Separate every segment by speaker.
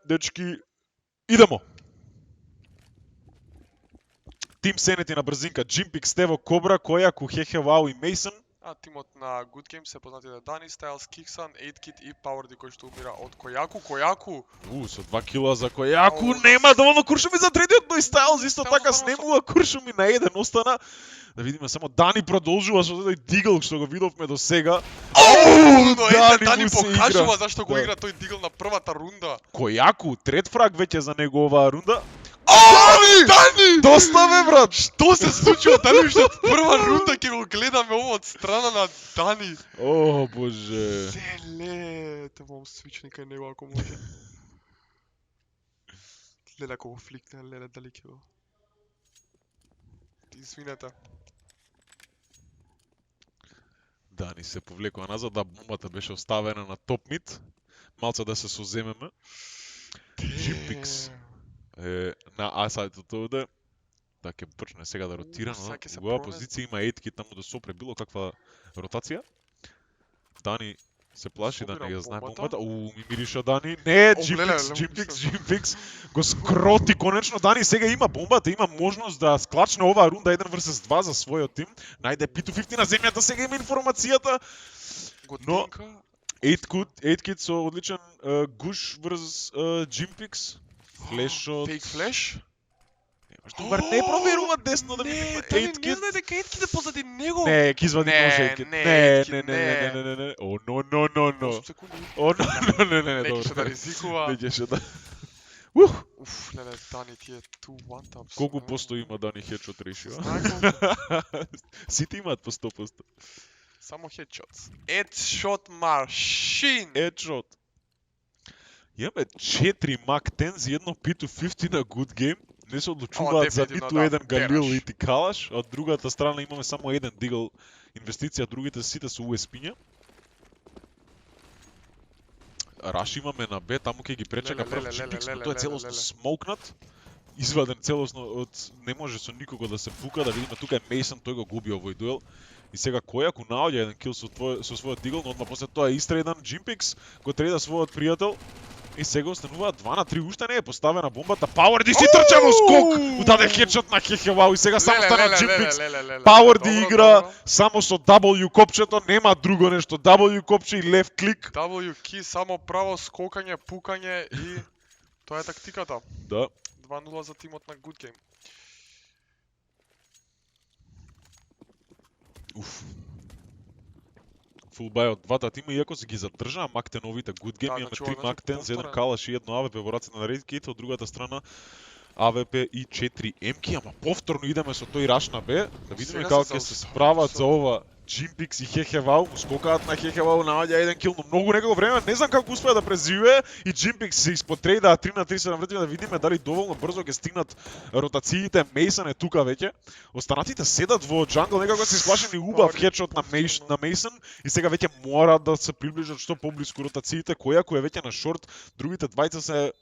Speaker 1: дечки, идемо! Тим Sanity на брзинка, Jimpix, Stevo, Cobra, Kojaku, Hehe, Wow и Mason.
Speaker 2: А тимот на Good Games се познати да Dani Styles, Kixan, 8kit и Powerdy кој што умира од Kojaku.
Speaker 1: Со 2 кила за Kojaku,
Speaker 2: О,
Speaker 1: нема доволно куршуми за третиот, но и Styles исто
Speaker 2: Styles
Speaker 1: така
Speaker 2: останал
Speaker 1: снемува куршуми на еден, остана. Да видиме само Дани продолжува со тој дигл што го видовме до сега.
Speaker 2: Но ете, Дани
Speaker 1: му се
Speaker 2: покажува
Speaker 1: игра.
Speaker 2: зашто го
Speaker 1: Да.
Speaker 2: игра тој дигл на првата рунда.
Speaker 1: Kojaku, трет фраг веќе за него оваа рунда.
Speaker 2: Дани!
Speaker 1: Доста бе, брат!
Speaker 2: Што се случува? Дали уште од прва рунда ќе го гледаме ово од страна на Дани.
Speaker 1: О, боже.
Speaker 2: Леле, те мом свичника и него ако може. Леле, ако го фликне, леле, дали ќе го... Извинете.
Speaker 1: Дани се повлекува назад, да бомбата беше оставена на топ мид. Малце да се соземеме. Jimpix на А-сайдот овде. Да ќе почне сега да ротира, но
Speaker 2: сега ќе се
Speaker 1: во оваа
Speaker 2: пронесе.
Speaker 1: позиција има ейтки таму да сопре било каква ротација. Дани се плаши да не ја знае
Speaker 2: бомбата.
Speaker 1: бомбата. Ми мириша Дани. Не,
Speaker 2: леле,
Speaker 1: Jimpix го скроти конечно. Дани сега има бомбата, има можност да склачне оваа рунда 1 vs 2 за својот тим. Најде P250 на земјата, сега има информацијата.
Speaker 2: Годинка.
Speaker 1: 8kit со одличен гуш врз Jimpix. Флешот.
Speaker 2: Фейк флеш?
Speaker 1: Добар, не проверува десно да видиме
Speaker 2: Дани не
Speaker 1: 8kit.
Speaker 2: знае дека 8kit е позади него.
Speaker 1: Не, ќе извади
Speaker 2: Не,
Speaker 1: нож 8kit.
Speaker 2: не,
Speaker 1: Не,
Speaker 2: 8kit,
Speaker 1: не, не, не, не, не, не. О, но.
Speaker 2: 8 секунди.
Speaker 1: О, но, не,
Speaker 2: Не
Speaker 1: добро.
Speaker 2: ќе да ризикува.
Speaker 1: Не ќе да.
Speaker 2: Уф, леле, Дани тие 2 one taps.
Speaker 1: Колку посто има Дани хедшот решио?
Speaker 2: Знае колку.
Speaker 1: Сите имаат по 100%.
Speaker 2: Само headshots. Headshot machine.
Speaker 1: Headshot. Имаме 4 Mac 10 и едно P250 на Good Game. Не се одлучуваат за
Speaker 2: дефинитивно,
Speaker 1: ниту
Speaker 2: да,
Speaker 1: еден Галил
Speaker 2: тераш.
Speaker 1: и Тикалаш. Од другата страна имаме само еден дигл инвестиција, другите сите се USP-ња. Раш имаме на Б, таму ќе ги пречека
Speaker 2: Леле,
Speaker 1: прв
Speaker 2: леле,
Speaker 1: Jimpix,
Speaker 2: леле,
Speaker 1: но тој е
Speaker 2: леле,
Speaker 1: целосно
Speaker 2: леле.
Speaker 1: смоукнат. Изваден целосно од не може со никого да се пука, да видиме тука е Мейсон, тој го губи овој дуел. И сега Kojaku наоѓа еден кил со својот дигл, но одма после тоа е истредан Jimpix, го треда својот пријател. И сега остануваат 2 на 3, уште не е поставена бомбата. Powerdy си трча во скок, удаде хедшот на Хехевау и сега само стана Jimpix. Powerdy игра само со W копчето, нема друго нешто. W копче и лев клик.
Speaker 2: W key само право скокање, пукање и тоа е тактиката.
Speaker 1: Да.
Speaker 2: 2-0 за тимот на Good Game.
Speaker 1: Уф. Фул бај од двата тима, иако се ги задржаа Мактеновите Good Game,
Speaker 2: Да,
Speaker 1: имаме
Speaker 2: значи,
Speaker 1: 3
Speaker 2: ова,
Speaker 1: Мактен
Speaker 2: значи,
Speaker 1: за еден
Speaker 2: повторен.
Speaker 1: калаш и едно АВП во рацете на Redkit, од другата страна АВП и 4 МК, ама повторно идеме со тој раш на Б, да видиме
Speaker 2: Сега
Speaker 1: како
Speaker 2: се
Speaker 1: ќе се
Speaker 2: заустави
Speaker 1: справат
Speaker 2: со-
Speaker 1: за ова Jimpix и Хехевау, му скокаат на Хехевау, наоѓа еден кил, но многу некако време, не знам како успеа да презивее и Jimpix се испотрейдаа 3 на 3 се навртиме да видиме дали доволно брзо ќе стигнат ротациите. Мейсон е тука веќе. Останатите седат во джангл, некако се исплашени убав хедшот на Мейсон и сега веќе мора да се приближат што поблиску ротациите. Kojaku е веќе на шорт, другите двајца се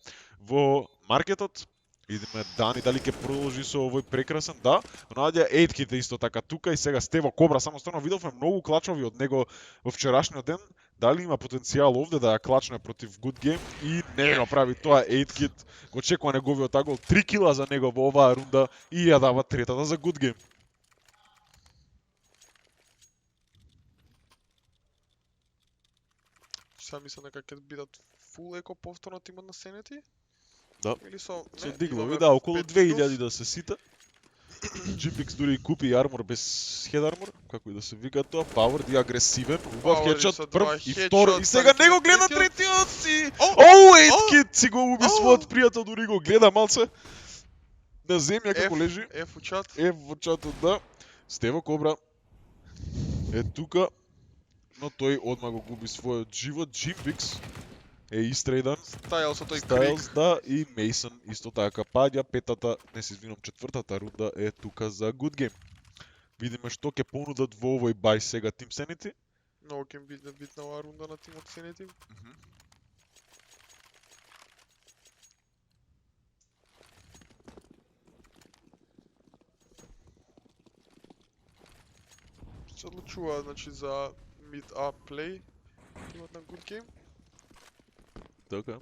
Speaker 1: во маркетот. Видиме Дани дали ќе продолжи со овој прекрасен, да. Наоѓа 8kit исто така тука и сега Stevo Cobra, само стварно видовме многу клачови од него во вчерашниот ден. Дали има потенцијал овде да ја клачне против Good Game и не го прави тоа 8kit. Го чекува неговиот агол, 3 кила за него во оваа рунда и ја дава третата за Good Game.
Speaker 2: Сега мислам дека ќе бидат фул еко повторно тимот на Sanity?
Speaker 1: Да.
Speaker 2: Или со...
Speaker 1: Со
Speaker 2: не,
Speaker 1: диглови,
Speaker 2: имаме
Speaker 1: да, околу
Speaker 2: 5
Speaker 1: 2000
Speaker 2: kills.
Speaker 1: да се сита. Jimpix дури и купи армор без хед армор, како и да се вика тоа. Powerdy агресивен, убав
Speaker 2: Powerdy
Speaker 1: хедшот
Speaker 2: со
Speaker 1: прв
Speaker 2: два
Speaker 1: и
Speaker 2: headshot,
Speaker 1: втор. И сега
Speaker 2: сега
Speaker 1: него гледа
Speaker 2: третиот.
Speaker 1: третиот си.
Speaker 2: О,
Speaker 1: Оу, 8kit си го уби својот пријател, дури го гледа малце. На земја како лежи.
Speaker 2: F у чат.
Speaker 1: Во чатот, да. Stevo Cobra е тука, но тој одма го губи својот живот. Jimpix е истредан.
Speaker 2: Styles со тој
Speaker 1: Styles,
Speaker 2: крик.
Speaker 1: да, и Мейсон исто така паѓа. Петата, не се извинам, четвртата рунда е тука за Good Game. Видиме што ќе понудат во овој бај сега Team Sanity.
Speaker 2: Многу ќе биде битна оваа рунда на тимот Sanity. Се одлучува значи за mid up play тимот на Good Game.
Speaker 1: Така.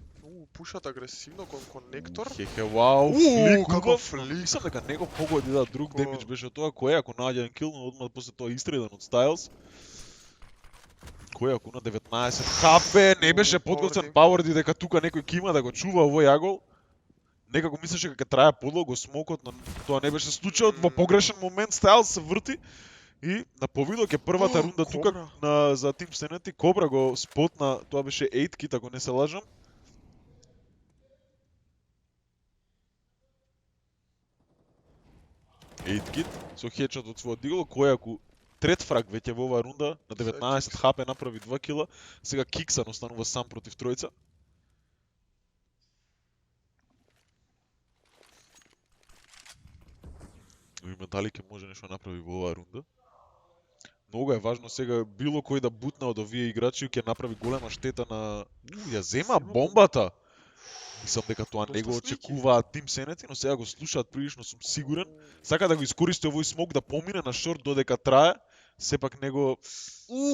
Speaker 2: Пушат агресивно кон конектор.
Speaker 1: Вау, флик
Speaker 2: како
Speaker 1: убав.
Speaker 2: флик.
Speaker 1: Мислам дека него погоди да друг
Speaker 2: Ко-
Speaker 1: демидж беше тоа, кој ако наѓа еден кил, но одмah после тоа истредан од Styles. Кој ако на 19 хп, не беше подготвен Пауърди дека тука некој кима да го чува овој агол. Некако мислеше дека трае подолго смокот, но тоа не беше случајот. Во погрешен момент Styles се врти и на повидок е првата рунда тука
Speaker 2: Кобра.
Speaker 1: за Team Sanity. Кобра го спотна, тоа беше 8 кит, ако не се лажам. Кит со хедшот од својот дигол, кој ако трет фраг веќе во оваа рунда, на 19 хп направи 2 кила, сега Киксан останува сам против тројца. Видиме дали ќе може нешто направи во оваа рунда. Многу е важно сега било кој да бутне од овие играчи ќе направи голема штета на... ја зема бомбата! Мислам дека тоа не го очекуваат Team Sanity, но сега го слушаат прилично, сум сигурен. Сака да го искористи овој смок да помине на шорт додека трае. Сепак него...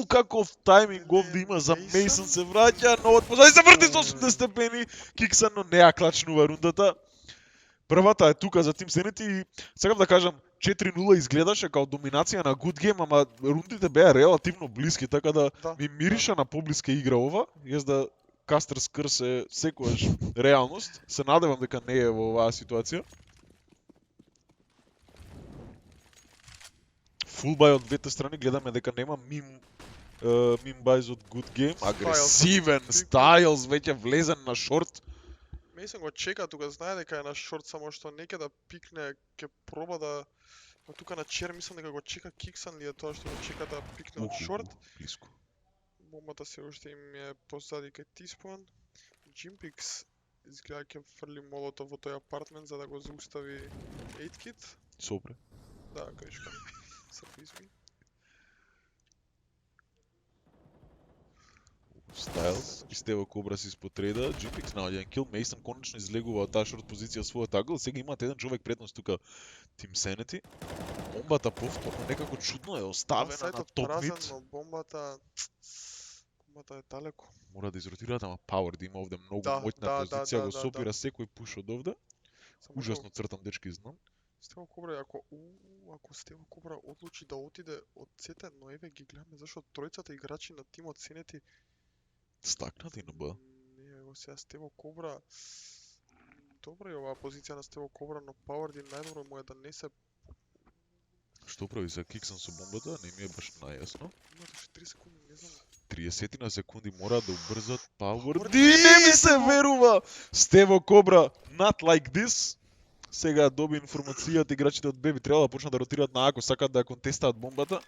Speaker 1: каков тајминг овде има за Мейсон, се враќа, но од позади се врти со 80 степени. Киксан, но не ја клачнува рундата. Првата е тука за Team Sanity и сакам да кажам 4-0 изгледаше као доминација на Good Game, ама рундите беа релативно блиски, така да ми мириша на поблиска игра ова. Јас да Кастерс Кърс е секојаш реалност. Се надевам дека не е во оваа ситуација. Фулбај од двете страни, гледаме дека нема мимбайз од Good Game. Агресивен, Styles веќе влезен на шорт.
Speaker 2: Мейсон го чека тука, знае дека е на шорт, само што не ќе да пикне, ќе проба да... Но тука на чер мислам дека го чека Киксан ли е тоа што го чека да пикне од шорт.
Speaker 1: Близко.
Speaker 2: Бомбата се уште им е позади кај T-Spawn. Jimpix изгледа ќе фрли молотов во тој апартмент за да го заустави 8-Kit.
Speaker 1: Сопре.
Speaker 2: Да, грешка. Сапизми.
Speaker 1: Styles и Стево Кобра си испод реда. Jimpix наоѓа еден кил. Мейсон конечно излегува од таа шорт позиција својот агл. Сега имаат еден човек предност тука Team Sanity. Бомбата повторно некако чудно е оставена на топ мид.
Speaker 2: Но бомбата е далеко.
Speaker 1: Мора да изротираат, ама Пауърди има овде многу моќна позиција, го сопира секој пуш од овде. Ужасно цртам, дечки, знам.
Speaker 2: Стево Кобра, ако Стево Кобра одлучи да отиде од сете, но еве ги гледаме зашто тројцата играчи на тимот Sanity
Speaker 1: стакнати на Б.
Speaker 2: Не, ево сега Стево Кобра. Добра е оваа позиција на Стево Кобра, но Пауърди најдобро му е да не се...
Speaker 1: Што прави за Киксан со бомбата? Не ми е баш најасно.
Speaker 2: Има уште 3 секунди, не знам.
Speaker 1: 30 на секунди мора да убрзат Пауърди. Не ми се верува! Стево Кобра, not like this. Сега доби информацијата, играчите од Б би требало да почнат да ротираат на ако сакат да ја контестаат бомбата.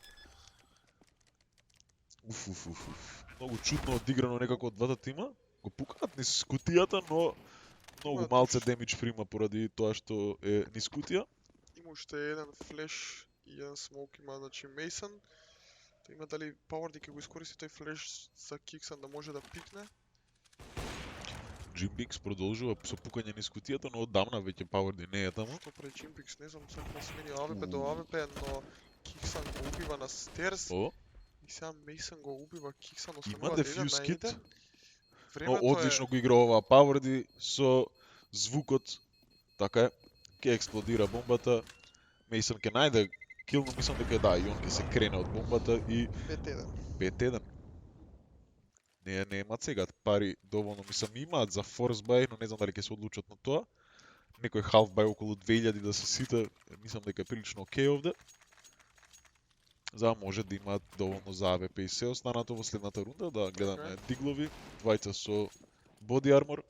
Speaker 1: Многу чудно одиграно некако од двата тима. Го пукаат низ кутијата, но многу малце демидж прима поради тоа што е низ кутија.
Speaker 2: Има уште еден флеш и еден смок има, значи Мейсон. Тоа има дали Пауърди ќе го искористи тој флеш за Киксан да може да пикне.
Speaker 1: Jimpix продолжува со пукање низ кутијата, но одамна веќе Пауърди не е таму.
Speaker 2: Што прави Jimpix, не знам, сака да смени АВП до АВП, но Киксан го убива на стерс. И сега Мейсон го убива Киксан,
Speaker 1: има дефюз кит. Но
Speaker 2: Времето
Speaker 1: одлично го игра оваа Пауърди со звукот. Така е. Ќе експлодира бомбата. Мейсон ќе најде кил, но мислам дека да, и он ќе се крене од бомбата и
Speaker 2: 5-1.
Speaker 1: 5-1. Не имаат сега пари доволно, мислам имаат за форс бај, но не знам дали ќе се одлучат на тоа. Некој халф бај околу 2000 да се сите, мислам дека е прилично окей овде. За да може да имаат доволно за АВП и се останато во следната рунда, да гледаме диглови, двајца со боди армор.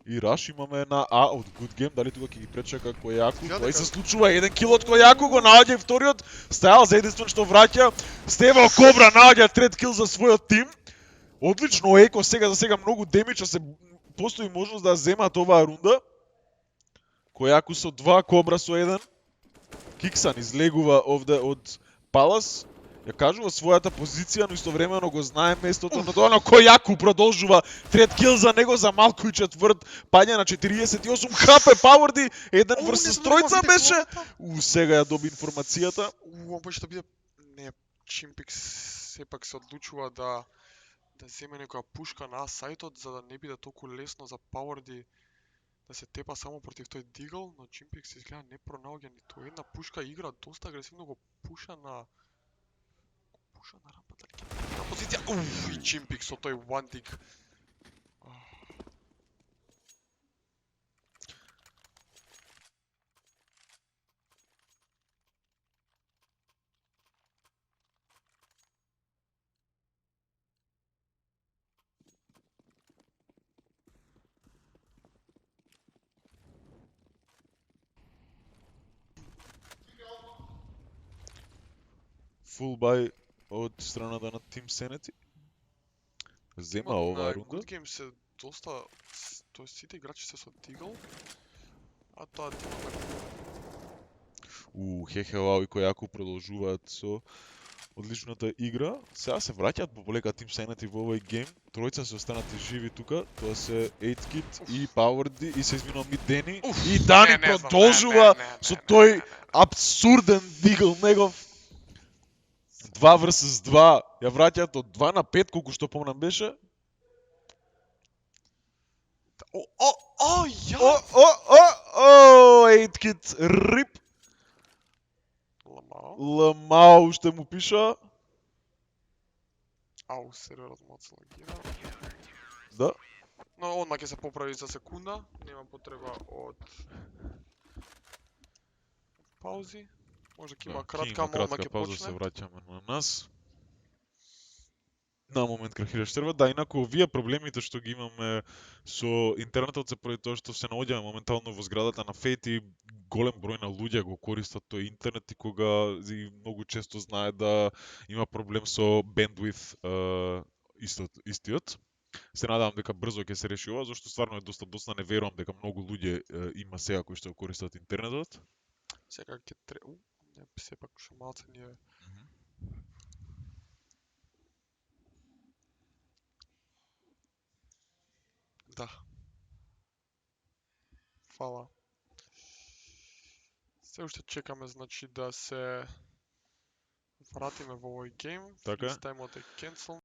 Speaker 1: И раш имаме на А од Good Game, дали тука ќе ги пречека Којаку, тоа и се случува, еден кил од Којаку, го наоѓа и вториот, Styles за единствен што враќа, Стево Кобра наоѓа трет кил за својот тим. Одлично еко, сега за сега многу демидж, се постои можност да земат оваа рунда. Којаку со 2, Кобра со 1. Киксан излегува овде од Палас. Ја кажува својата позиција, но истовремено го знае местото на тоа, но Којаку продолжува трет кил за него за малку и четврт, паѓа на 48 хп Пауърди, еден врз тројца беше. Сега ја доби информацијата.
Speaker 2: Може да биде не Jimpix сепак се одлучува да да земе некоја пушка на сајтот за да не биде толку лесно за Powerdi да се тепа само против тој Дигл, но Chimpix изгледа не пронаоѓа ниту една пушка, игра доста агресивно, го пуша на рампата, дали ќе на позиција. И Chimpix со тој one dig.
Speaker 1: Full buy од страната на Team Sanity. Зема оваа рунда.
Speaker 2: Good Game се доста, тој сите играчи се со Дигл, а тоа тимот
Speaker 1: Хехелау и Којаку продолжуваат со одличната игра. Сега се враќаат по полека Team Sanity во овој гейм. Тројца се останати живи тука. Тоа се 8Kid и Powerdi и се изминува Мидени. И Дани продолжува со тој абсурден Дигл негов. 2 vs 2, ја враќаат од 2 на 5, колку што помнам беше.
Speaker 2: ја!
Speaker 1: 8Kid, рип. Ламау уште му пиша.
Speaker 2: Серверот му отслагира.
Speaker 1: Да.
Speaker 2: Но одма ќе се поправи за секунда, нема потреба од паузи. Може ќе има кратка, ама одма ќе
Speaker 1: пауза, се
Speaker 2: почне.
Speaker 1: враќаме на нас. На момент крахираш серверот. Да, инаку овие проблемите што ги имаме со интернетот се поради тоа што се наоѓаме моментално во зградата на Fate и голем број на луѓе го користат тој интернет и кога и многу често знае да има проблем со bandwidth истиот. Се надевам дека брзо ќе се реши ова, зашто стварно е доста не верувам дека многу луѓе има сега кои што го користат интернетот.
Speaker 2: Сега ќе не, сепак што малце ни е. Да. Фала. Се уште чекаме, значи, да се вратиме во овој гейм.
Speaker 1: Така е.
Speaker 2: Таймот е cancel.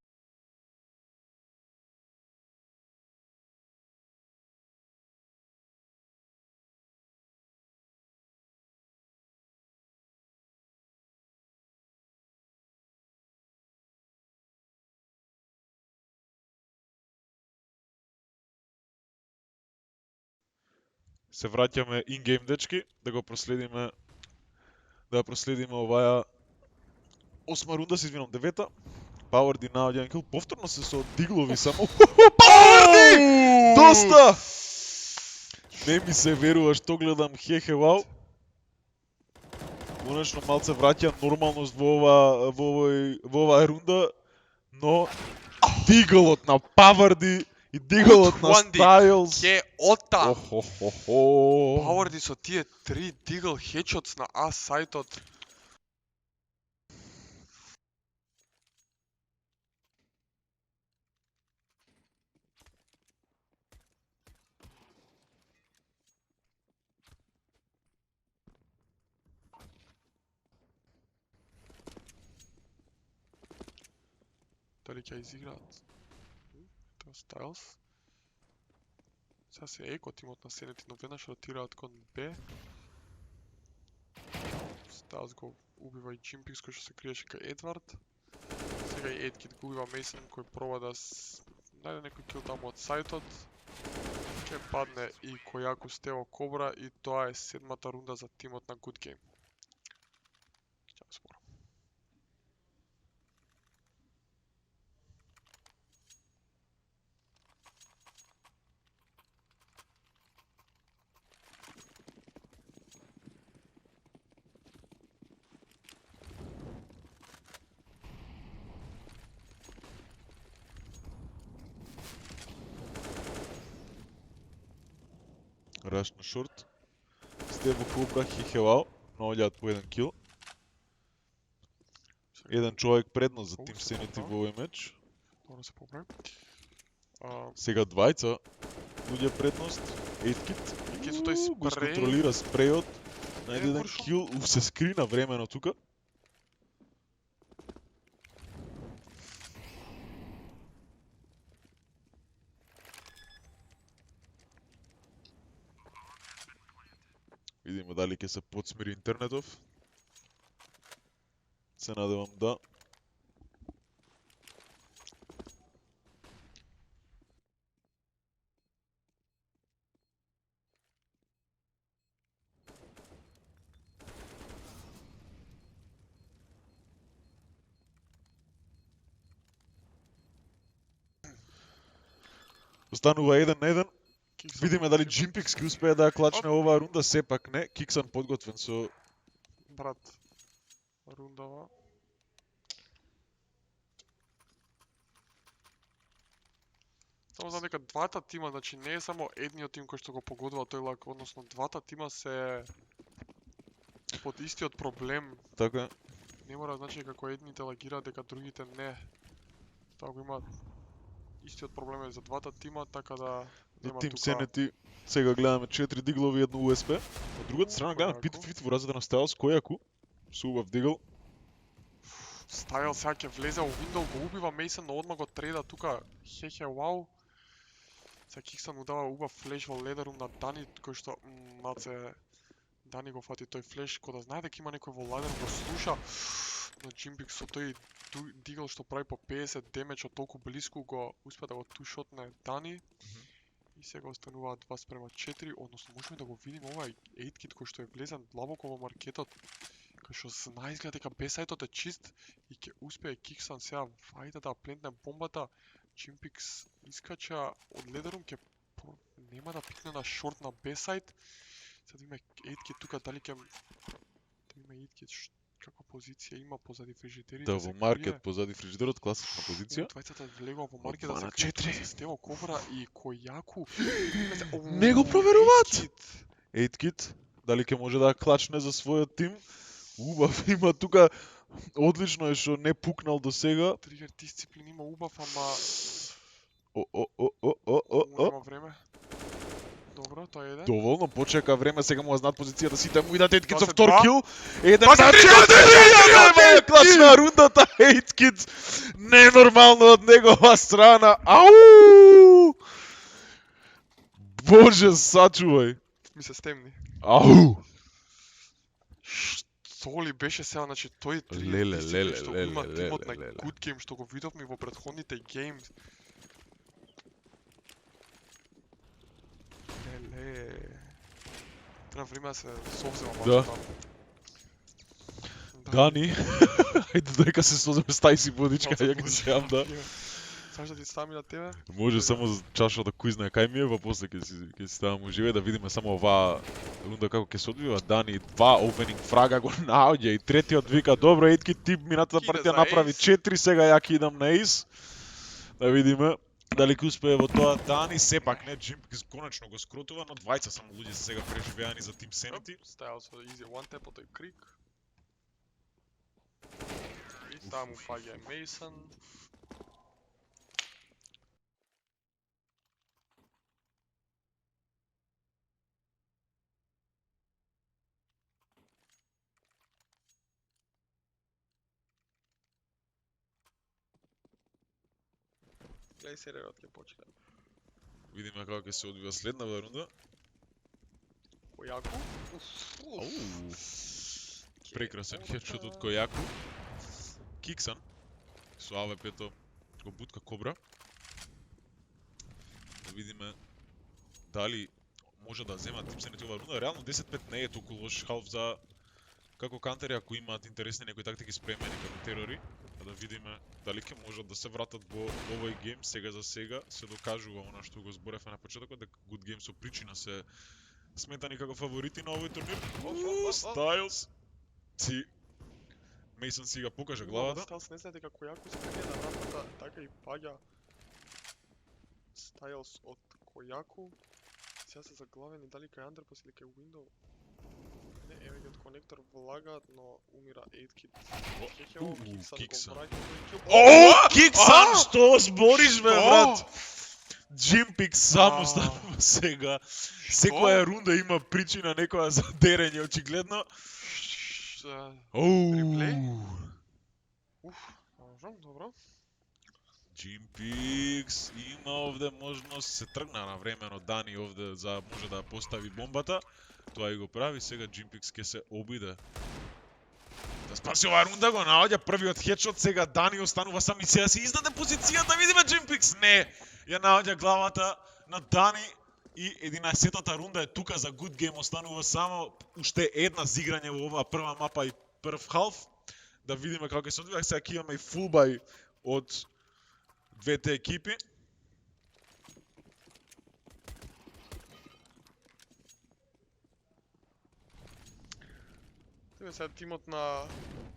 Speaker 1: Се враќаме in-game, дечки, да го проследиме оваа 8 рунда, се извинам, 9-та. Powerdi наоѓа кил, повторно се со диглови само. Powerdi! Доста! Не ми се верува што гледам, хехелау. Конечно малце враќа нормалност во оваа рунда, но диглот на Powerdi и диглот на Styles.
Speaker 2: Ке ота!
Speaker 1: Охохохо.
Speaker 2: Powerdi со тие 3 Дигл хедшотс на А сајтот. Дали ќе изиграат? Тоа Styles. Сега се еко тимот на Sanity, но веднаш ротираат кон Б. Styles го убива и Chimpix кој што се криеше кај Едвард. Сега и 8Kid го убива Мейсон кој проба да најде некој кил таму од сајтот. Ќе падне и Којаку Стево Кобра и тоа е 7-та рунда за тимот на Good Game. Ќе спорам.
Speaker 1: Раш на шорт. Стево Кобра, хехелау. Наоѓаат по еден кил. Еден човек предност за Team Sanity во овој меч.
Speaker 2: Добро се поправи.
Speaker 1: Сега двајца луѓе предност. 8Kid.
Speaker 2: Ке со тој
Speaker 1: Го
Speaker 2: спрей.
Speaker 1: контролира спрејот. Најде еден
Speaker 2: куршум.
Speaker 1: кил, се скрина времено тука. Видиме дали ќе се подсмири интернетов. Се надевам да. Останува 1-1.
Speaker 2: Киксан
Speaker 1: Видиме дали Джимпикс ќе успее да ја клачне оваа рунда, сепак не. Киксан подготвен со
Speaker 2: брат. Рундава. Само знам дека двата тима, значи не е само едниот тим кој што го погодува тој лак, односно двата тима се под истиот проблем.
Speaker 1: така е.
Speaker 2: Не мора значи како едните лагираат дека другите не. Тоа го има истиот проблем е за двата тима, така да
Speaker 1: За
Speaker 2: нема
Speaker 1: Тим
Speaker 2: тука.
Speaker 1: Сенети сега гледаме 4 диглови и едно УСП. Од другата страна гледаме Пит Фит во разреда на Стайлс, Којаку. Со убав дигл.
Speaker 2: Стайл сега ќе влезе у Window, го убива Мейсен, но одма го треда тука. Хехе, вау. Сега Киксан му дава убав флеш во ледерум на Дани, кој што маце Дани го фати тој флеш, кој да знае дека има некој во ледерум го слуша. Но Джимбик со тој дигл што прави по 50 демеч од толку блиску го успе да го тушотне Дани. И сега остануваат 2:4, односно можеме да го видиме ова 8-кит кој што е влезен длабоко во маркетот. Кај што знае изгледа дека бесајтот е чист и ќе успее Киксан сега вајде да плентне бомбата. Джимпикс искача од ледерум, нема да пикне на шорт на бесајт. Сега да има 8-кит тука, дали ќе... Да има 8-кит, каква позиција има позади фрижидерите?
Speaker 1: Да, во маркет позади фрижидерот, класична позиција.
Speaker 2: Двајцата влегува во маркет да
Speaker 1: 2
Speaker 2: се
Speaker 1: на
Speaker 2: крие
Speaker 1: 4.
Speaker 2: тука со Стево Кобра и Којаку.
Speaker 1: Не го проверуваат! 8-кит, дали ќе може да ја клачне за својот тим? Убав има тука, одлично е што не пукнал до сега.
Speaker 2: Тригер дисциплин има убав, ама нема време. Добро, тоа е еден.
Speaker 1: Доволно, почека време, сега му знаат позицијата сите му идат 8-кит со
Speaker 2: 22.
Speaker 1: втор кил. 1
Speaker 2: 23,
Speaker 1: на 4, клачна рундата, 8-кит. Ненормално од негова страна. Ау! Боже, сачувај.
Speaker 2: Ми се стемни.
Speaker 1: Ау!
Speaker 2: Што ли беше сега, значи тој
Speaker 1: Леле,
Speaker 2: дисциплин
Speaker 1: леле,
Speaker 2: што
Speaker 1: леле,
Speaker 2: има тимот на
Speaker 1: леле.
Speaker 2: Good Game, што го видовме во претходните геймс. Леле. Треба време да се совзема
Speaker 1: Да.
Speaker 2: таму.
Speaker 1: Дани, ајде дека се соземе стај си водичка, ја ги сеам да.
Speaker 2: Саш да ти ставам и на тебе?
Speaker 1: Може само за чаша да куизне кај ми е, па после ќе си ставам уживе да видиме само оваа рунда како ќе се одвива. Дани 2 opening фрага го наоѓа и третиот вика добро, етки тип минатата
Speaker 2: Киде
Speaker 1: партија
Speaker 2: за
Speaker 1: направи
Speaker 2: ейс.
Speaker 1: 4, сега ја ќе идам на ейс. Да видиме дали ќе успее во тоа. Дани сепак не Джимпикс конечно го скротува, но двајца само луѓе се сега преживеани за Тим Сенети.
Speaker 2: Стајал со easy one tap од тој крик. И таму фаѓа Мейсон. Гледај серијот ќе почне.
Speaker 1: Видиме како ќе се одвива следнава рунда.
Speaker 2: Којаку.
Speaker 1: Ау. Прекрасен хедшот од Којаку. Киксан со АВП-то го бутка Кобра. Да видиме дали може да земат Тим Сенети оваа рунда. Реално 10-5 не е толку лош халф за како кантери ако имаат интересни некои тактики спремени како терори. Да видиме дали ќе можат да се вратат во овој гейм. Сега за сега се докажува она што го зборевме на почетокот дека Good Game со причина се сметани како фаворити на овој турнир. Стайлс. Си Мейсон си га покажа главата.
Speaker 2: Стайлс не знае дека Којаку се крие на напада, така и паѓа Стайлс од Којаку. Сега се заглавени дали кај Андерпас или кај Window. Не, еве ги од конектор влагаат, но умира 8-кит.
Speaker 1: Киксан.
Speaker 2: Киксан.
Speaker 1: О, Киксан, што збориш бе, брат? Джимпик само става сега. Секоја рунда има причина некоја за дерење, очигледно.
Speaker 2: Реплей? Добро.
Speaker 1: Jimpix има овде можност, се тргна на времено Дани овде за може да постави бомбата. Тоа и го прави, сега Jimpix ќе се обиде да спаси оваа рунда, го наоѓа првиот хедшот, сега Дани останува сам и сега се издаде позицијата, видиме Jimpix, не! Ја наоѓа главата на Дани и 11-тата рунда е тука за Good Game, останува само уште една зиграње во оваа прва мапа и прв халф. Да видиме како ќе се одвива, сега ќе имаме и фул бај од двете екипи.
Speaker 2: Тебе сега тимот на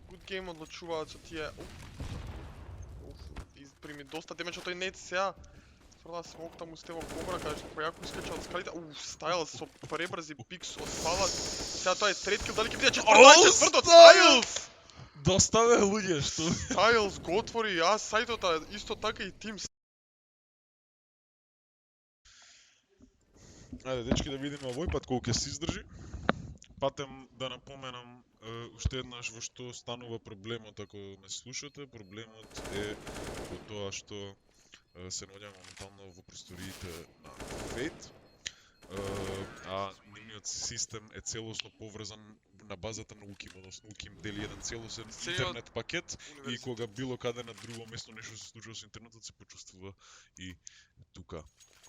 Speaker 2: Good Game одлучуваат со тие... Изприми доста демеч од тој нет сега. Фрла смок таму Стево Кобра, каде што појако искача од скалите. Стайлс со пребрзи пикс од палат. Сега тоа е трет кил, дали ќе биде четвртот? Стайлс!
Speaker 1: Доста бе луѓе што...
Speaker 2: Стайлс го отвори, а сајтота исто така и тим.
Speaker 1: Ајде, дечки, да видиме овој пат колку ќе се издржи. Патем да напоменам уште еднаш во што станува проблемот, ако ме слушате. Проблемот е во тоа што се наоѓаме моментално во просториите на Fate, а нивниот систем е целосно поврзан на базата на Ukim, односно Ukim дели еден целосен интернет пакет и кога било каде на друго место нешто се случува со интернетот, се почувствува и тука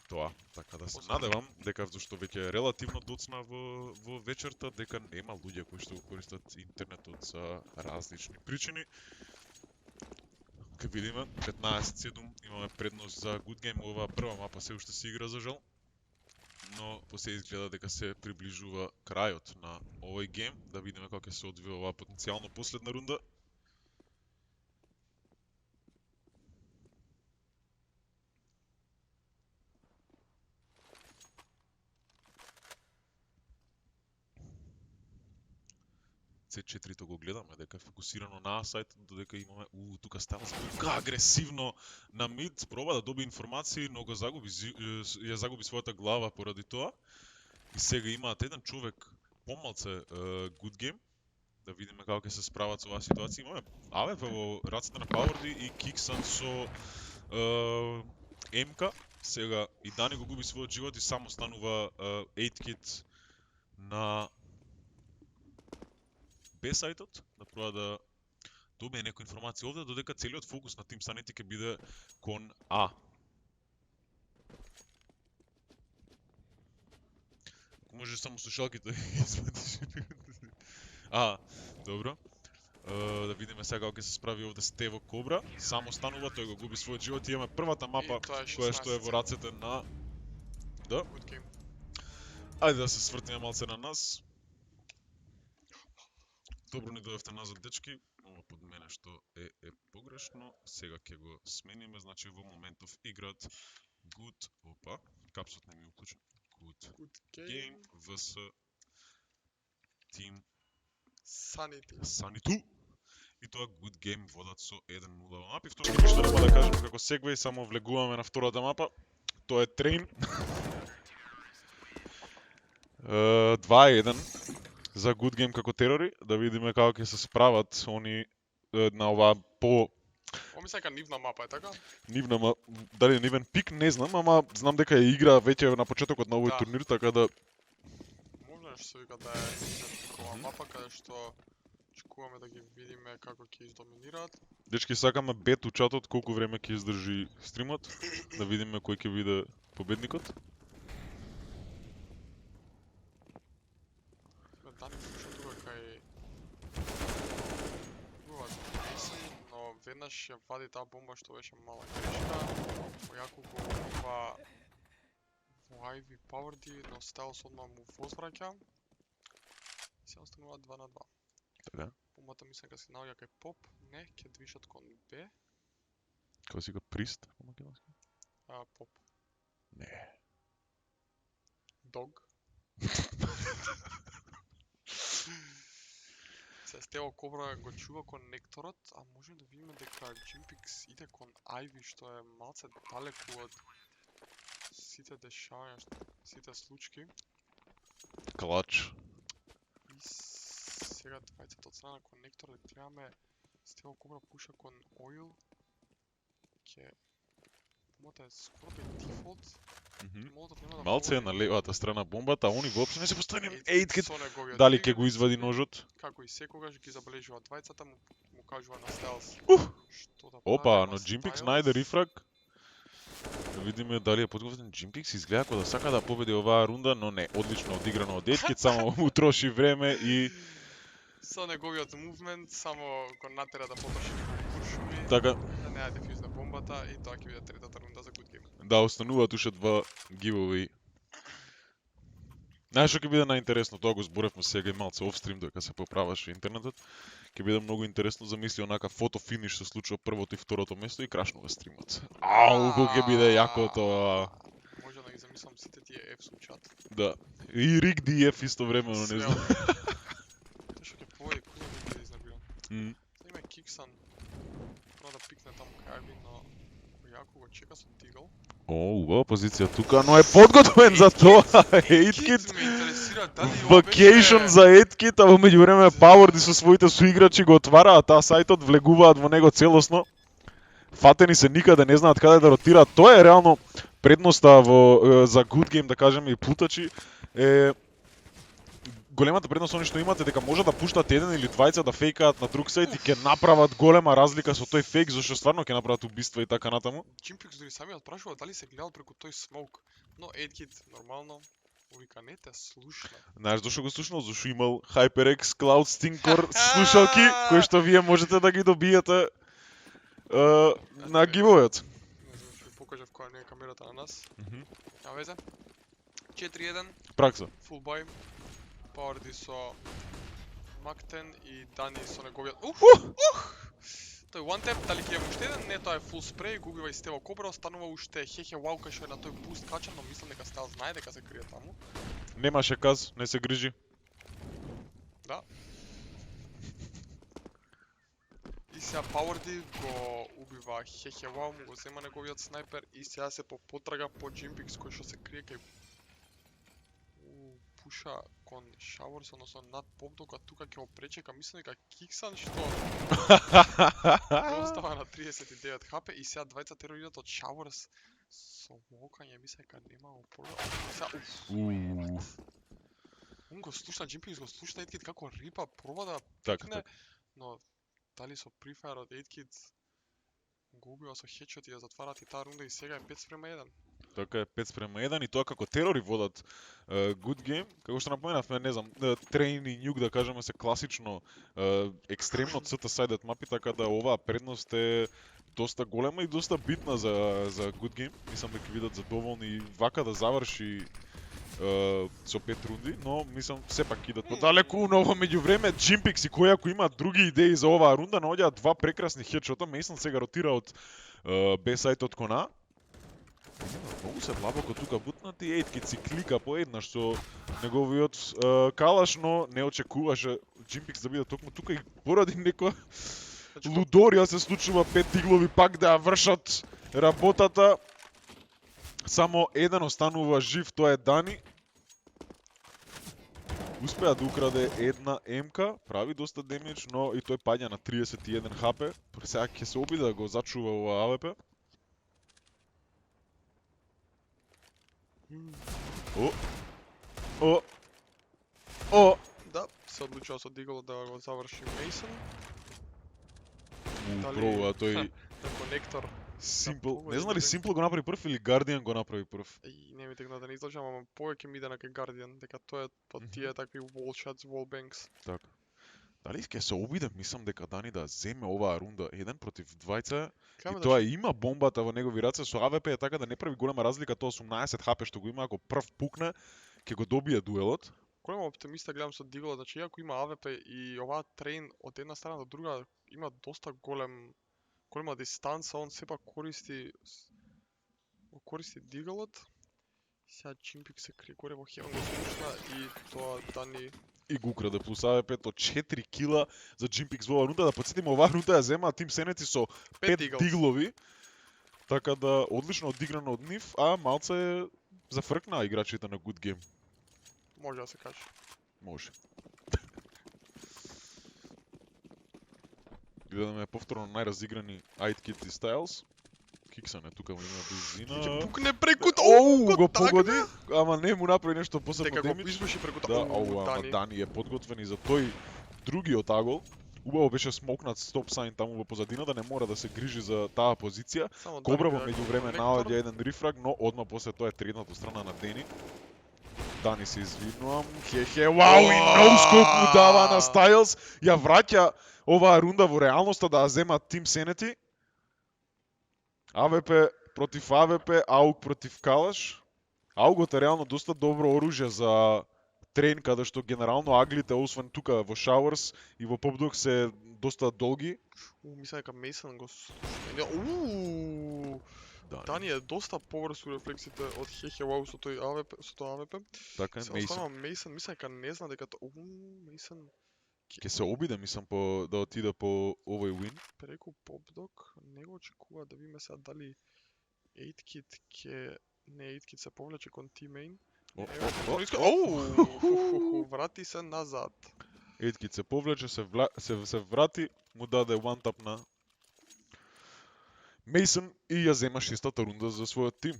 Speaker 1: тоа. Така да се надевам дека зашто веќе е релативно доцна во вечерта, дека нема луѓе кои што го користат интернетот за различни причини. Ке видиме, 15-7 имаме предност за Good Game, оваа прва мапа се уште се игра за жал, но после изгледа дека се приближува крајот на овој гейм, да видиме како ќе се одвива оваа потенцијално последна рунда. C4-то го гледаме, дека е фокусирано на сајтот, додека имаме тука става тука агресивно на мид, проба да доби информации, но го ја загуби својата глава поради тоа. И сега имаат еден човек помалце Good Game, да видиме како ќе се справат со оваа ситуација. Имаме АВП во рацете на Powerdy и Kixan со МК. Сега и Дани го губи својот живот и само станува 8-кит на Б сајтот, да проба да добие некоја информација овде, додека целиот фокус на Team Sanity ќе биде кон А. Ако може само слушалките извадиш. Добро. Да видиме сега како ќе се справи овде Стево Кобра. Само станува, тој го губи својот живот и имаме првата мапа која што е во рацете на
Speaker 2: Good Game.
Speaker 1: Ајде да се свртиме малце на нас. Добро ни дојдовте назад, дечки. Ова под мене што е погрешно. Сега ќе го смениме, значи во моментов играат Good, капсот не ми уклучен. Good Game vs Team Sanity. И тоа Good Game водат со 1-0 во мапи. Второ ништо нема да кажеме како сегвеј, само влегуваме на втората мапа. Тоа е Train. 2-1 за Good Game како терори, да видиме како ќе се справат они на оваа по...
Speaker 2: Ова ми се дека нивна мапа е, така?
Speaker 1: Нивна, дали нивен пик, не знам, ама знам дека ја игра веќе на почетокот на овој турнир, така да...
Speaker 2: Можно нешто се вика да е такова мапа, каде што чекуваме да ги видиме како ќе издоминираат.
Speaker 1: Дечки, сакаме бет у чатот, колку време ќе издржи стримот, да видиме кој ќе биде победникот.
Speaker 2: Дани слуша тука кај... но веднаш ја вади таа бомба што беше мала грешка. Појако го убива во Ivy Powerdy, но Стайлс одма му возвраќа. И се останува 2-2.
Speaker 1: Така.
Speaker 2: Бомбата мислам дека се наоѓа кај Поп, не, ќе движат кон Б.
Speaker 1: Како си го Прист по македонски?
Speaker 2: Поп.
Speaker 1: Не.
Speaker 2: Дог. Се Стево Кобра го чува конекторот, а може да видиме дека Jimpix иде кон Ivy, што е малце далеку од сите дешавања, сите случки.
Speaker 1: Клач.
Speaker 2: И сега двајцата од страна на конекторот гледаме Стево Кобра пуша кон Oil. Ќе Мота е скоро бе дефолт. Молотов нема да
Speaker 1: Малце е
Speaker 2: положи.
Speaker 1: на левата страна бомбата, а они воопшто не се поставени
Speaker 2: Ејткит
Speaker 1: 8-кит.
Speaker 2: со неговиот
Speaker 1: Дали ќе
Speaker 2: играч,
Speaker 1: го извади ножот?
Speaker 2: Како и секогаш ги забележува двајцата, му кажува на Стелс.
Speaker 1: Ух!
Speaker 2: Што да
Speaker 1: Опа,
Speaker 2: прави,
Speaker 1: но
Speaker 2: ама
Speaker 1: Джимпикс
Speaker 2: Styles-
Speaker 1: најде рифраг. Да видиме дали е подготвен. Джимпикс изгледа како да сака да победи оваа рунда, но не. Одлично одиграно од Еткит, само му троши време и
Speaker 2: Со неговиот мувмент само го натера да потроши неколку куршуми,
Speaker 1: така
Speaker 2: да не ја дефюзне бомбата и тоа ќе биде третата рунда за Good Game.
Speaker 1: да остануваат уште два giveaway. Знаеш што ќе биде најинтересно, тоа го зборевме сега и малце офстрим додека се поправаше интернетот. Ќе биде многу интересно замисли онака фото финиш се случува првото и второто место и крашнува стримот. Ау, колку ќе биде јако тоа.
Speaker 2: Може да ги замислам сите тие F случаат.
Speaker 1: Да. И Рик DF истовремено, не
Speaker 2: Све
Speaker 1: знам.
Speaker 2: Тоа што ќе поведи куда да биде изнабиран.
Speaker 1: М.
Speaker 2: Сега има Киксан. Треба да пикне таму Карби, но јако го чека со Дигл.
Speaker 1: О, убава позиција тука, но е подготвен за тоа. Ејткит.
Speaker 2: Ме интересира дали ова
Speaker 1: Vacation
Speaker 2: беше...
Speaker 1: за Еткит, а во меѓувреме Powerdi со своите суиграчи го отвараат, таа сајтот влегуваат во него целосно. Фатени се никаде, не знаат каде да ротираат. Тоа е реално предноста за Good Game, да кажеме, и плутачи. Големата предност они што имате дека може да пуштат еден или двајца да фейкаат на друг сајт и ќе направат голема разлика со тој фейк, зашто стварно ќе направат убиства и така натаму.
Speaker 2: Джимпикс дори самиот прашува дали се гледал преку тој смоук, но Едкит нормално вика не те слушна.
Speaker 1: Знаеш зашто го слушнал? Зашто имал HyperX Cloud Stinkor слушалки, кои што вие можете да ги добиете на гивојот.
Speaker 2: Не знам што ви покажав која не е камерата на нас. Няма везе. 4-1,
Speaker 1: Пракса.
Speaker 2: full buy. Powerdi со Мактен и Дани со неговиот... Тој one tap, дали ќе има уште еден? Не, тоа е full spray, губива и Стево Кобра, останува уште Хехе Ваука што е на тој буст качан, но мислам дека Стайл знае дека се крие таму.
Speaker 1: Немаше каз, не се грижи.
Speaker 2: Да. И сега Powerdi го убива Хехе Вау, му го зема неговиот снайпер и сега се по потрага по Джимпикс кој што се крие кај пуша кон Шаворс, односно над помток, а тука ќе го пречека, мислам дека Киксан што остава на 39 хп и сега двајца терорират од Шаворс со мокање, мислам дека нема го прво. Сега он го слушна, Джимпикс го слушна Еткит како рипа, проба да
Speaker 1: Така,
Speaker 2: пикне,
Speaker 1: така.
Speaker 2: но дали со префаер од Еткит го убива со хедшот и ја затварат и таа рунда и сега е 5:1.
Speaker 1: Така е 5:1 и тоа како терори водат Good Game, како што напоменавме, не знам, Train и Nuke да кажеме се класично екстремно црта сайдед мапи, така да оваа предност е доста голема и доста битна за Good Game. Мислам дека видат задоволни и вака да заврши со 5 рунди, но мислам сепак идат подалеку, но во меѓувреме Джимпикс и кој ако има други идеи за оваа рунда, наоѓаат два прекрасни хедшота. Мейсон сега ротира од Б сајтот кон А. Многу се длабоко тука бутнати, Ејткит си клика поеднаш со неговиот калаш, но не очекуваше Джимпикс да биде токму тука и поради некоја лудорија се случува 5 диглови пак да ја вршат работата. Само еден останува жив, тоа е Дани. Успеа да украде една МК, прави доста демидж, но и тој паѓа на 31 хп. Сега ќе се обиде да го зачува ова АВП.
Speaker 2: Да, се одлучува со Дигл да го заврши Мейсон.
Speaker 1: Пробува тој
Speaker 2: На конектор.
Speaker 1: Simple. Не знам дали Simple го направи прв или Guardian го направи прв.
Speaker 2: И не ми текна да не излажам, ама повеќе ми иде на кај Guardian, дека тоа е под тие такви wall shots, wall banks.
Speaker 1: Така. Дали ќе се обиде, мислам дека Дани да земе оваа рунда 1 против 2 и тоа има бомбата во негови раце со АВП е така да не прави голема разлика, тоа 18 хп што го има, ако прв пукне, ќе го добие дуелот.
Speaker 2: Голема оптимиста гледам со Дигл, значи иако има АВП и оваа трейн од една страна до друга има доста голема дистанца, он сепак користи Диглот. Сега Джимпикс се крие горе во Хевен го слушна и тоа Дани
Speaker 1: И го украде плюс АВП то 4 кила за Джимпикс во оваа рунда. Да подсетиме, оваа рунда ја земаа Тим Сенети со 5 диглови. Така да одлично одиграно од нив, а малце зафркнаа играчите на Good Game.
Speaker 2: може да се каже.
Speaker 1: Може. Гледаме повторно најразиграни Ејткит и Styles. Киксан е тука му има
Speaker 2: Ќе
Speaker 1: близина.
Speaker 2: пукне преку
Speaker 1: Оу, го
Speaker 2: така?
Speaker 1: погоди, ама не му направи нешто посебно
Speaker 2: Дека го
Speaker 1: демидж.
Speaker 2: избуши преку
Speaker 1: Да, ау, ама Дани е подготвен и за тој другиот агол. Убаво беше смокнат стоп сайн таму во позадината, не мора да се грижи за таа позиција.
Speaker 2: Само
Speaker 1: Кобра
Speaker 2: Дани
Speaker 1: во
Speaker 2: да
Speaker 1: меѓувреме
Speaker 2: конектор.
Speaker 1: наоѓа еден рифраг, но одма после тоа е третната страна на Дени. Дани се извинувам. Хе, вау, и ноускоп му дава на Стайлс. Ја враќа оваа рунда во реалноста да ја земат Тим Сенети. АВП против АВП, Аук против Калаш. Аугот е реално доста добро оружје за трен, каде што генерално аглите, освен тука во Showers и во Popdog се доста долги.
Speaker 2: Мисля дека Мейсон го сменил. Дани е доста поврз у рефлексите од Хехе Вау со тој АВП, со тоа АВП.
Speaker 1: Така е,
Speaker 2: Се
Speaker 1: Мейсон.
Speaker 2: останува Мейсон, мисля дека не зна дека Мейсон
Speaker 1: Ке се обиде, мислам, да отиде по овој win.
Speaker 2: преку Popdog не го очекува да видиме сега дали 8-kit ќе не 8-kit се повлече кон T-main. Врати се назад.
Speaker 1: Едкит се повлече, се врати, му даде one tap на Мейсон и ја зема шестата рунда за својот тим.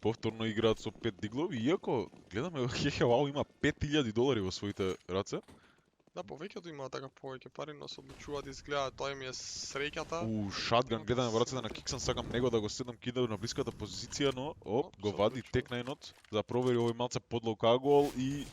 Speaker 1: Повторно играат со 5 диглови, иако гледаме Хехе Вау има $5000 во своите раце.
Speaker 2: Да, повеќето имаат така повеќе пари, но се одлучуваат да изгледаат, тоа им е среќата.
Speaker 1: Шатган гледаме во рацете на Киксан, сакам него да го седам кида на блиската позиција, но го вади текнајнот да провери овој малце подлог агол и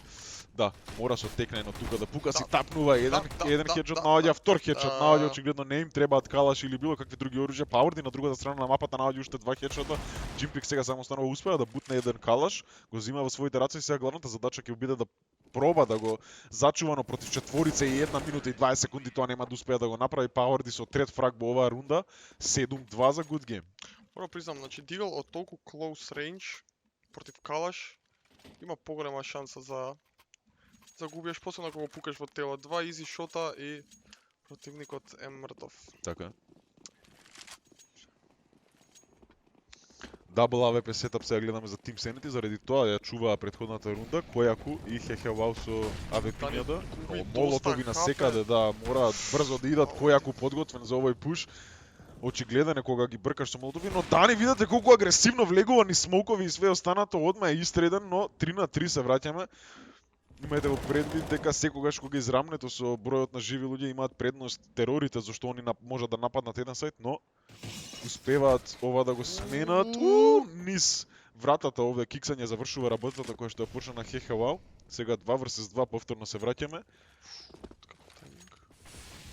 Speaker 1: да, мора со текнајнот тука да пука, си тапнува еден хеджот, наоѓа втор хеджот, наоѓа очигледно не им требаат калаш или било какви други оружја. Пауерди на другата страна на мапата наоѓа уште два хеджота. Джимпик сега само станува успеа да бутне еден калаш, го зима во своите раце и сега главната задача ќе биде да проба да го зачувано против четворица и 1 минута и 20 секунди, тоа нема да успее да го направи. Пауерди со трет фраг во оваа рунда, 7-2 за good game.
Speaker 2: Мора признам, значи Дигл од толку close range против Калаш има поголема шанса за загубиш, посебно ако го пукаш во тело. Два изи шота и противникот е мртов.
Speaker 1: Така. Дабл АВП сетап сега гледаме за Тим Сенети, заради тоа ја чуваа претходната рунда, Којаку и Хехе Вау со АВП-њата. Молотови на секаде, да, мора брзо да идат, Којаку подготвен за овој пуш. Очигледен е кога ги бркаш со молотови, но Дани видите колку агресивно влегува ни смоукови и све останато, одма е истреден, но 3-3 се враќаме. Имајте во предвид дека секогаш кога израмнето со бројот на живи луѓе имаат предност терорите, зашто они можат да нападнат еден сајт, но успеваат ова да го сменат. Низ вратата овде Киксан ја завршува работата која што ја почна на Хехе Вау. Сега 2 vs 2 повторно се враќаме.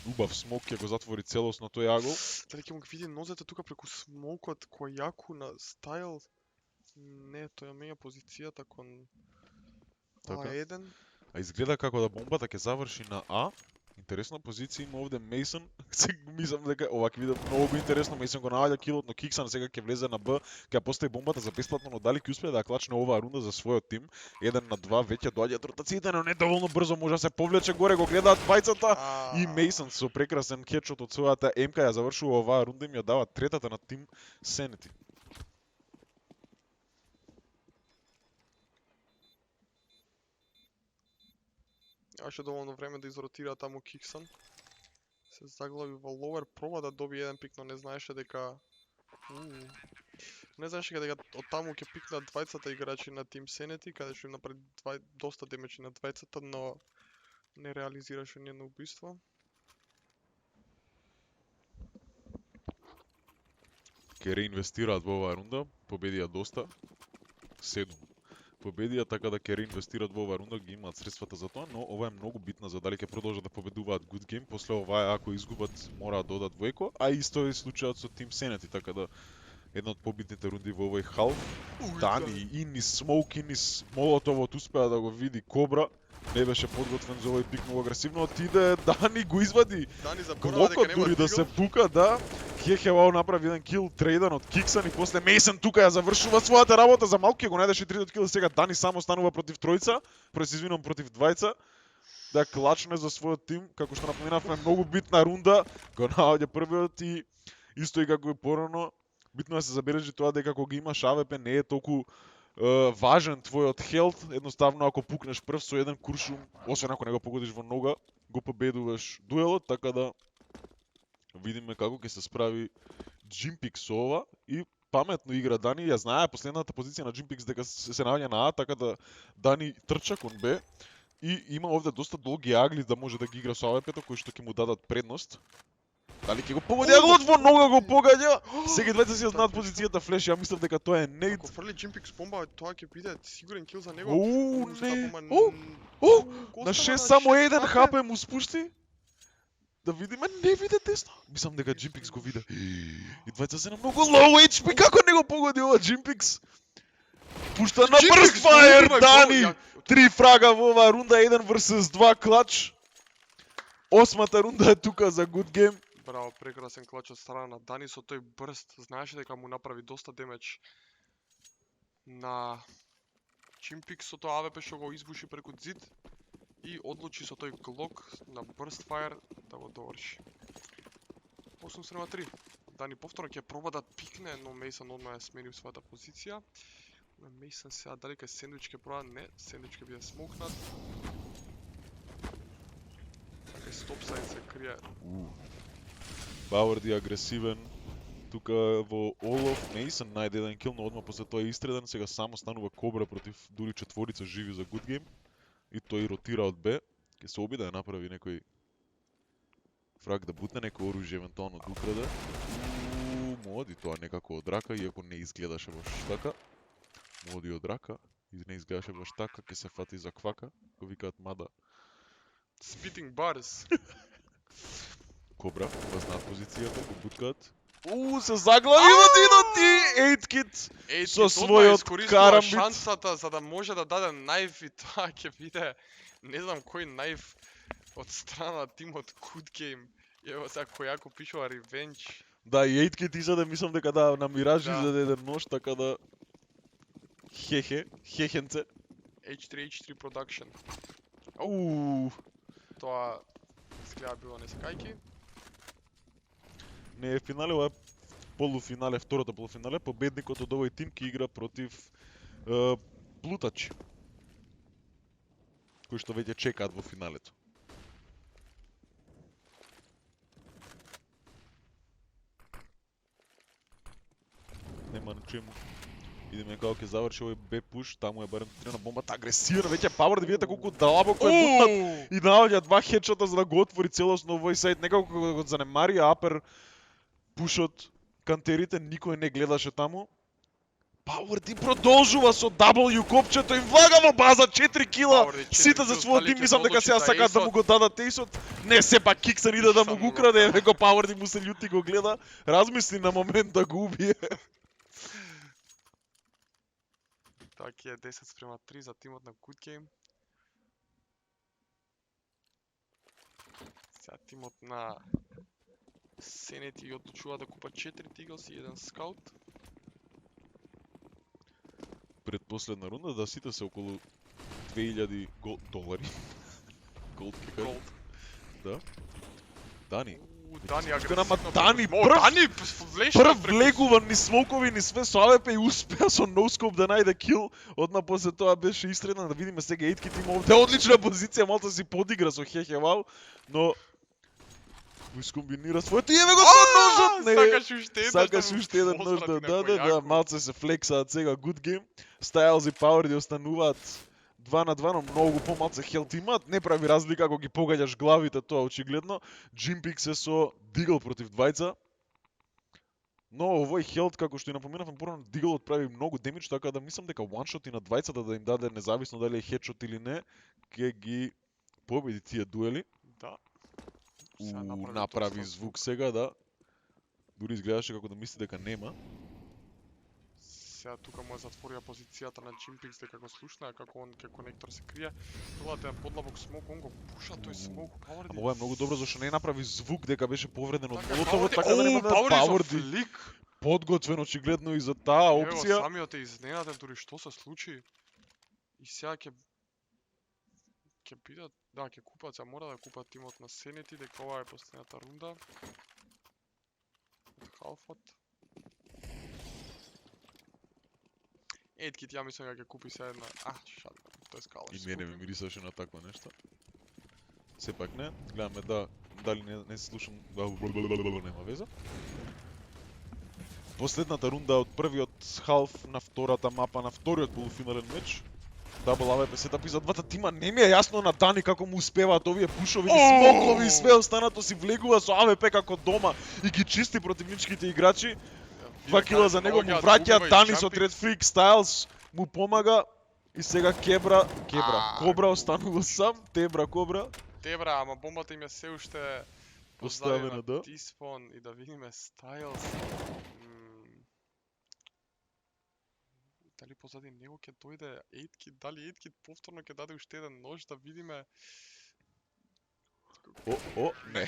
Speaker 1: Убав смок ќе го затвори целосно тој агол.
Speaker 2: Дали ќе му ги види нозете тука преку смокот Којаку на Стайл? Не, тој ја менја позицијата кон
Speaker 1: Така.
Speaker 2: А1.
Speaker 1: А изгледа како да бомбата ќе заврши на А. Интересна позиција има овде Мейсон. Мислам дека овак виде многу интересно. Мейсон го наоѓа килот, но Киксан сега ќе влезе на Б, ќе постави бомбата за бесплатно, но дали ќе успее да ја клачне оваа рунда за својот тим? 1 на 2 веќе доаѓаат ротациите, но не доволно брзо може да се повлече горе, го гледаат двајцата и Мейсон со прекрасен хедшот од својата МК ја завршува оваа рунда и им ја дава третата на Тим Сенети.
Speaker 2: Имаше доволно време да изротира таму Киксан. Се заглави во ловер, проба да добие еден пик, но не знаеше дека не знаеше дека од таму ќе пикнат двајцата играчи на Тим Сенети, каде што им направи доста демеџи на двајцата, но не реализираше ниедно убиство.
Speaker 1: Ке реинвестираат во оваа рунда, победија доста. 7 победија, така да ќе реинвестираат во оваа рунда, ги имаат средствата за тоа, но ова е многу битна за дали ќе продолжат да победуваат good game, после ова ако изгубат мораат да одат во еко, а исто е случајот со Тим Сенети, така да една од побитните рунди во овој халф. Дани и низ смоук и низ молотовот успеа да го види Кобра. Не беше подготвен за овој пик, многу агресивно отиде, Дани го извади.
Speaker 2: Дани заборава дека нема
Speaker 1: дури да се пука, да. Хехе Вау направи еден кил, трейдан од Киксан и после Мейсон тука ја завршува својата работа, за малку ќе го најдеше третиот кил, сега Дани само станува против тројца, против двајца. Да клачне за својот тим, како што напоменавме, многу битна рунда, го наоѓа првиот и исто и како и порано, битно е да се забележи тоа дека кога имаш АВП не е толку важен твојот хелт, едноставно ако пукнеш прв со еден куршум, освен ако не го погодиш во нога, го победуваш дуелот, така да видиме како ќе се справи Jimpix со ова и паметно игра Дани, ја знае последната позиција на Jimpix дека се наоѓа на А, така да Дани трча кон Б и има овде доста долги агли да може да ги игра со АВП-то кои што ќе му дадат предност. Дали ќе го погоди аглот во нога го погаѓа? Сега двајца си знаат позицијата флеш, ја мислев дека тоа е нейт.
Speaker 2: Ако фрли Jimpix бомба, тоа ќе биде сигурен кил за него.
Speaker 1: Оу,
Speaker 2: Му се таа
Speaker 1: не.
Speaker 2: бомба
Speaker 1: На 6 само 1 хп му спушти. Да видиме, не виде тесно. Мислам дека Jimpix го виде. И двајца се на многу low HP, како не го погоди ова Jimpix? Пушта на burst fire, Дани! 3 фрага во оваа рунда, 1 vs 2 клач. Осмата рунда е тука за good game.
Speaker 2: Браво, прекрасен клач од страна на Дани со тој брст. Знаеше дека му направи доста демедж на Jimpix со тоа АВП што го избуши преку зид и одлучи со тој глок на burst fire да го доврши. 8-3. Дани повторно ќе проба да пикне, но Мейсон одма ја смени својата позиција. Мейсон сега дали кај сендвич ќе проба? Не, сендвич ќе биде смокнат. Кај стопсайн се крие.
Speaker 1: Бауерди агресивен. Тука во Олов Мейсон најде еден кил, но одма после тоа е истреден. Сега само станува Кобра против дури четворица живи за good game. И тој ротира од Б. Ке се обида да направи некој фраг да бутне некој оружје евентуално да украде. Му оди тоа некако од рака, иако не изгледаше баш така. Му оди од рака, и не изгледаше баш така, ке се фати за квака, го викаат мада.
Speaker 2: Spitting bars.
Speaker 1: Кобра, ова знаат позицијата, го буткаат. Се заглави во динот и 8-кит со својот карамбит.
Speaker 2: Шансата за да може да даде најф и тоа ќе биде не знам кој најф од страна на тимот Good Game. Ево сега кој јако пишува Revenge.
Speaker 1: Да, и 8-кит изаде, мислам дека да на Мираж
Speaker 2: Да.
Speaker 1: изаде еден нож, така да хехенце.
Speaker 2: H3 Production. Тоа изгледа било несакајки.
Speaker 1: Не е финале, ова е полуфинале, второто полуфинале. Победникот од овој тим ќе игра против Плутачи, кои што веќе чекаат во финалето. Нема на чему. Идеме како ќе заврши овој Б пуш, таму е барем трена бомбата агресивна, веќе Power да видите колку длабоко е бутнат и наоѓа два хедшота за да го отвори целосно овој сайт, некако кога го занемари Апер пушот, кантерите никој не гледаше таму. Power Team продолжува со W копчето, им влага во база 4 кила. Сите за својот тим, мислам дека сега сакаат да му го дадат ејсот. Не, сепак Киксер иде да му го украде, еве го Power Team му се љути го гледа, размисли на момент да го убие.
Speaker 2: Таки е 10-3 за тимот на Good Game. Сега тимот на Сенети одлучува да купа 4 Тиглс и 1 скаут.
Speaker 1: Предпоследна рунда, да сите се околу 2000 долари. Голд ке кажа.
Speaker 2: Голд.
Speaker 1: Да. Дани.
Speaker 2: Дани
Speaker 1: агресивно.
Speaker 2: Дани влезе
Speaker 1: Прв влегува ни смокови, ни све со АВП и успеа со носкоп да најде кил. Одма после тоа беше истреден, да видиме сега Eitkit има овде одлична позиција, малку си подигра со Хехевал, но го искомбинира своето и еве го со ножот, не. Сакаш уште еден нож да, малце се флексаат сега Good Game. Styles и Power да остануваат 2 на 2, но многу помалце хелт имаат, не прави разлика ако ги погаѓаш главите, тоа очигледно. Jimpix е со Дигл против двајца. Но овој хелт, како што и напоменавме порано, Диглот прави многу демидж, така да мислам дека one-shot и на двајцата да им даде независно дали е хедшот или не, ќе ги победи тие дуели.
Speaker 2: Да.
Speaker 1: Направи звук сега, да. Дури изгледаше како да мисли дека нема.
Speaker 2: Сега тука му е затворија позицијата на Jimpix дека го слушна, како он ке конектор се крие. Пробате на подлабок смок, он го пуша тој смок.
Speaker 1: Ама ова е многу добро зашто не направи звук дека беше повреден од
Speaker 2: Така,
Speaker 1: молотовот, така да нема да
Speaker 2: Power лик.
Speaker 1: подготвен очигледно и за таа опција.
Speaker 2: Ево самиот е изненаден дури што се случи. И сега ќе бидат, да, ќе купат, сега мора да купат тимот на Сенети, дека ова е последната рунда. Од халфот. Eitkit, ја мислам дека ќе купи сега една... шат, тој скала.
Speaker 1: И мене ми мирисаше на такво нешто. сепак не. Гледаме дали не слушам, нема веза. Последната рунда од првиот халф на втората мапа на вториот полуфинален меч. Дабл АВП сетап и за двата тима. Не ми е јасно на Дани како му успеваат овие пушови, смокови и све останато си влегува со АВП како дома и ги чисти противничките играчи. 2 кила за него му враќа, Дани со трет фрик, Стайлс му помага и сега Кобра останува сам, Кобра.
Speaker 2: Тебра, ама бомбата им е се уште
Speaker 1: Поставена, да.
Speaker 2: T-spawn и да видиме Стайлс. Дали позади него ќе дојде Eitkid, дали Eitkid повторно ќе даде уште еден нож да видиме.
Speaker 1: Не.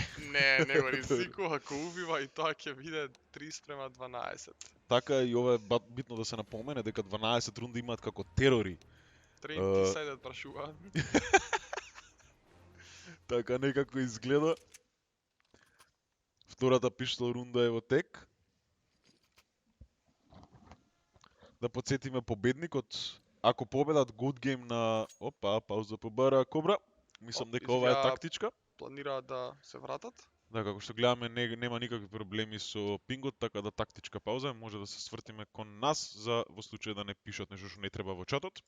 Speaker 2: Не го ризикува, ако убива и тоа ќе биде 3:12.
Speaker 1: Така и ова е битно да се напомене дека 12 рунди имаат како терори.
Speaker 2: Train decided прашува.
Speaker 1: Така некако изгледа. Втората пиштол рунда е во тек. Да подсетиме победникот. Ако победат good game на... Опа, пауза побара Кобра. Мислам дека ова е тактичка.
Speaker 2: Планираат да се вратат.
Speaker 1: Да, како што гледаме, нема никакви проблеми со пингот, така да тактичка пауза може да се свртиме кон нас за во случај да не пишат нешто што не треба во чатот.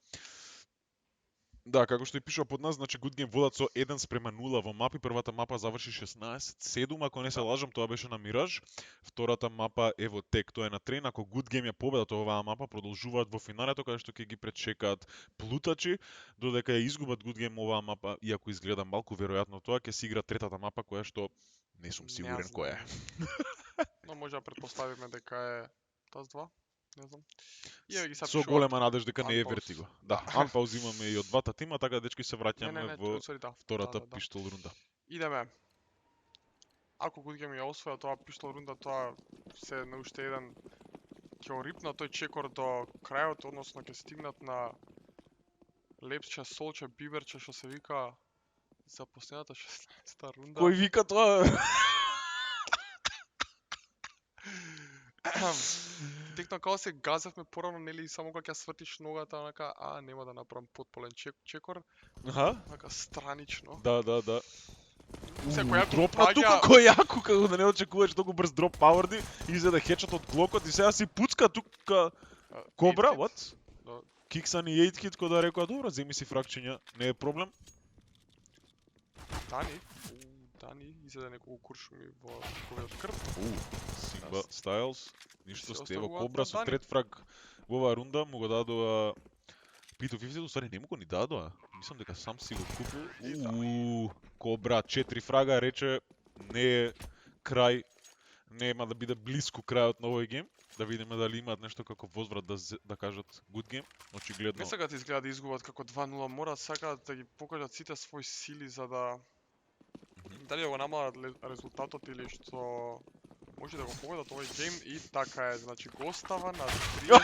Speaker 1: Да, како што и пишува под нас, значи Good Game водат со 1:0 во мапи. Првата мапа заврши 16-7, ако не се лажам, тоа беше на Мираж. Втората мапа е во тек, тоа е на трен. Ако Good Game ја победат оваа мапа, продолжуваат во финалето, каде што ќе ги пречекаат плутачи, додека ја изгубат Good Game оваа мапа, иако изгледа малку веројатно тоа, ќе се игра третата мапа, која што не сум сигурен која е.
Speaker 2: Но може да претпоставиме дека е таз 2. Не знам.
Speaker 1: Со голема надежда дека не е Вертиго. Да, анпауз имаме и од двата тима, така дечки се враќаме во втората пиштол рунда.
Speaker 2: Идеме. Ако Good Game ја освоја тоа пиштол рунда, тоа се на уште еден ќе орипна тој чекор до крајот, односно ќе стигнат на Лепче, Солче, Биберче, што се вика за последната 16-та рунда.
Speaker 1: Кој вика тоа?
Speaker 2: Текно као се газавме порано, нели, само кога ќе свртиш ногата, онака, нема да направам потполен чекор.
Speaker 1: Аха.
Speaker 2: Онака странично.
Speaker 1: Да.
Speaker 2: Секој јако
Speaker 1: дропна тука, кој јако, како да не очекуваш толку брз дроп пауерди, изеде хечот од глокот и сега си пуцка тука Кобра, what?
Speaker 2: Да.
Speaker 1: Киксан и Eitkid кој да рекоа, добро, земи си фракчиња, не е проблем.
Speaker 2: Дани изеде неколку куршуми во неговиот крв.
Speaker 1: Симба Стайлс, ништо стево Кобра со трет фраг во оваа рунда, му го дадоа Пито 50, устари не му го ни дадоа. Мислам дека сам си го купил. Кобра 4 фрага, рече не е крај, нема да биде блиску крајот на овој гейм. Да видиме дали имаат нешто како возврат да кажат good game. Очигледно.
Speaker 2: Не сакаат изгледа да изгубат како 2:0, мора сакаат да ги покажат сите своји сили за да дали да го намалат резултатот или што може да го победат овој гейм и така е, значи го остава на 30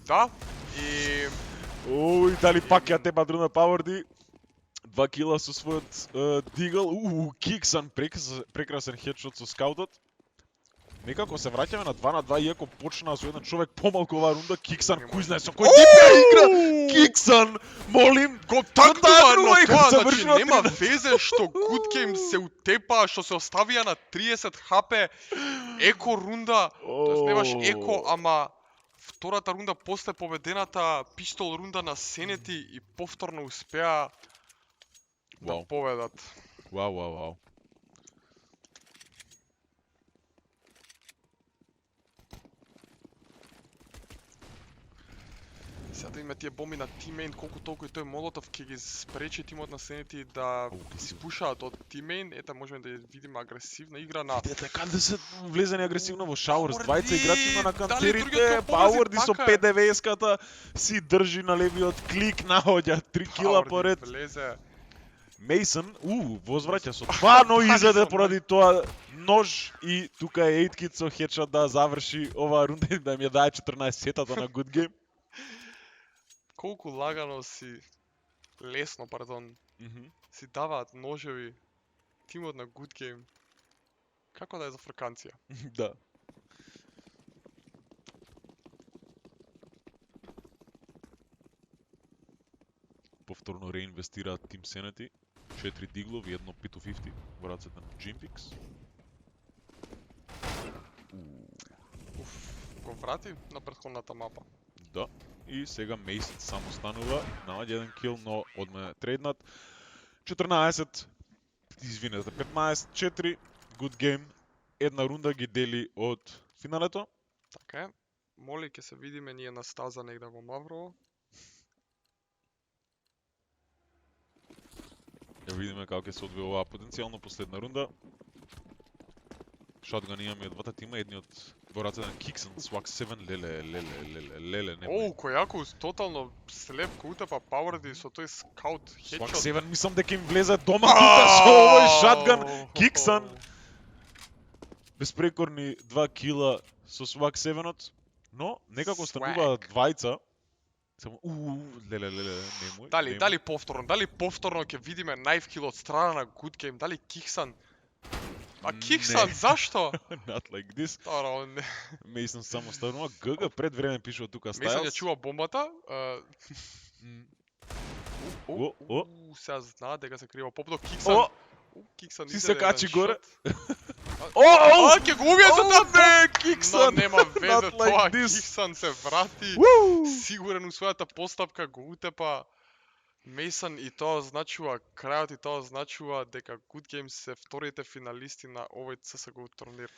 Speaker 2: да, и
Speaker 1: дали пак ја те падруна Пауерди. 2 кила со својот дигл. Киксан прекрасен хедшот со скаутот. Некако се враќаме на 2-2, иако почна со еден човек помалку оваа рунда. Киксан, кој знае со кој тип ја игра? Киксан, молим,
Speaker 2: го такнува, но тоа значи нема везе што Good Game се утепа, што се оставија на 30 хп, еко рунда, тоест не баш еко, ама втората рунда после победената пистол рунда на Сенети и повторно успеа да победат.
Speaker 1: Вау.
Speaker 2: Сега да има тие бомби на тимейн, колку толку и тој молотов ќе ги спречи тимот на Сенети да испушаат од тимейн. Ета можеме да видиме агресивна игра на...
Speaker 1: Видете каде се влезени агресивно во Шауърс. Двајца играчи на кантерите, Пауерди со 5-9-ската си држи на левиот клик, наоѓа 3 кила поред. Мейсон, возвраќа со 2, но изеде поради тоа нож и тука е Eitkid со хедшот да заврши оваа рунда и да им ја даде 14-тата на Good Game.
Speaker 2: Колку лагано лесно, си даваат ножеви тимот на Good Game. Како да е за фрканција?
Speaker 1: Да. повторно реинвестираат Тим Сенети. 4 диглови, едно P250 во рацете на Jimpix.
Speaker 2: Го врати на претходната мапа.
Speaker 1: Да. И сега Мейсн само станува, наоѓа еден кил, но одме трейднат. 14, извинете, 15-4, good game. Една рунда ги дели од финалето.
Speaker 2: Така е. Моли, ќе се видиме ние на стаза негде во Маврово.
Speaker 1: Ја видиме како ќе се одвие оваа потенцијално последна рунда. Шотган имаме од двата тима, едниот во рацете на Kixon, Swag 7, леле,
Speaker 2: Оу, кој јако, тотално слеп кој утепа Пауерди со тој скаут
Speaker 1: Swag
Speaker 2: хедшот.
Speaker 1: 7 мислам дека им влезе дома тука со овој шотган. Kixon. Безпрекорни 2 кила со Swag 7-от, но некако стануваат двајца. Само леле, немој.
Speaker 2: Дали повторно ќе видиме најв кил од страна на Good Game, дали Киксан? А Киксан, зашто?
Speaker 1: Not like this.
Speaker 2: Таро, не.
Speaker 1: Мейсн само станува. ГГ пред време пишува тука
Speaker 2: Мислам
Speaker 1: Стайлс.
Speaker 2: ја чува бомбата. Сега знаа дека се крива попто Киксан. Киксан
Speaker 1: Си се качи горе.
Speaker 2: Ќе го убие со таа.
Speaker 1: Не, Kixon.
Speaker 2: Но нема везе
Speaker 1: Not like
Speaker 2: тоа.
Speaker 1: this.
Speaker 2: Киксан се врати. Сигурен у својата постапка го утепа Мейсон и тоа значува крајот и тоа значува дека Good Games се вторите финалисти на овој CS:GO турнир.